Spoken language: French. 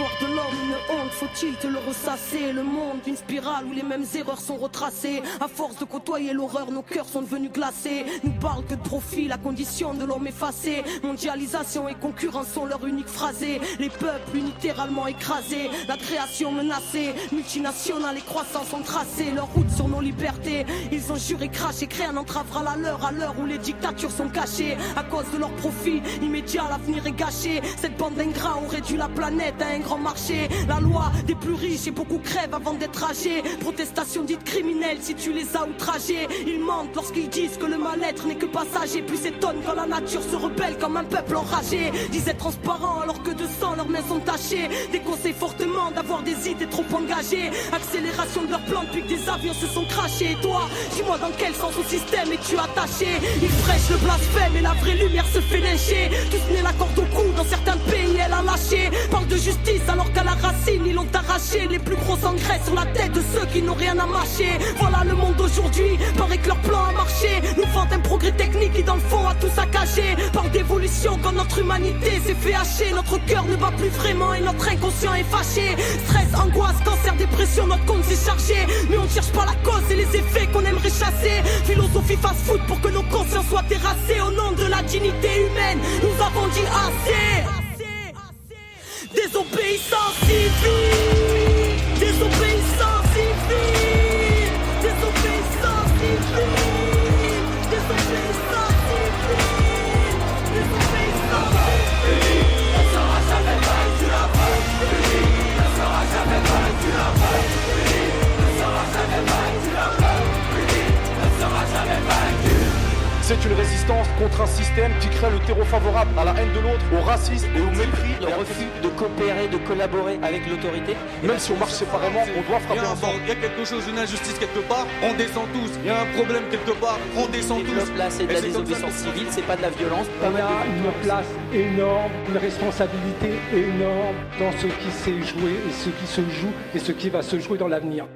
l'histoire de l'homme, une honte, faut-il te le ressasser? Le monde d'une spirale où les mêmes erreurs sont retracées. À force de côtoyer l'horreur, nos cœurs sont devenus glacés. Nous parlent que de profit, la condition de l'homme effacée. Mondialisation et concurrence sont leur unique phrasé. Les peuples littéralement écrasés, la création menacée. Multinationales et croissance ont tracé leur route sur nos libertés. Ils ont juré, craché, créé un entravera la leur à l'heure où les dictatures sont cachées. À cause de leur profit immédiat, l'avenir est gâché. Cette bande d'ingrats ont réduit la planète à un grand marché. La loi des plus riches et beaucoup crèvent avant d'être âgés. Protestation dite criminelle si tu les as outragés. Ils mentent lorsqu'ils disent que le mal-être n'est que passager. Puis s'étonnent quand la nature se rebelle comme un peuple enragé. Disent être transparents alors que de sang leurs mains sont tachées. Déconseillent fortement d'avoir des idées trop engagées. Accélération de leur plan depuis que des avions se sont crachés. Et toi, dis-moi dans quel sens au système es-tu attaché? Ils prêchent le blasphème et la vraie lumière se fait lyncher. Tous nés la corde au cou, dans certains pays elle a lâché. Parle de justice alors qu'à la racine ils l'ont arraché. Les plus gros engrais sur la tête de ceux qui n'ont rien à mâcher. Voilà le monde d'aujourd'hui, paraît que leur plan a marché. Nous vendent un progrès technique qui dans le fond a tout saccagé. Parle d'évolution quand notre humanité s'est fait hacher. Notre cœur ne bat plus vraiment et notre inconscient est fâché. Stress, angoisse, cancer, dépression, notre compte s'est chargé. Mais on ne cherche pas la cause et les effets qu'on aimerait chasser. Philosophie fast-food pour que nos consciences soient terrassées. Au nom de la dignité humaine, nous avons dit assez. Désobéissance civile, désobéissance civile, désobéissance civile, désobéissance civile, désobéissance civile. Ne sera jamais vaincu la peur, ne sera jamais vaincu la peur, ne sera jamais vaincu la peur, ne sera jamais vaincu. C'est une résistance contre un système qui crée le terreau favorable à la haine de l'autre, au racisme et au mépris. Le refus de coopérer, de collaborer avec l'autorité. Même si on marche séparément, on doit frapper ensemble. Il y a quelque chose, une injustice quelque part, on descend tous. Il y a un problème quelque part, on descend tous. Là, c'est de la désobéissance civile, c'est pas de la violence. On a une place énorme, une responsabilité énorme dans ce qui s'est joué et ce qui se joue et ce qui va se jouer dans l'avenir.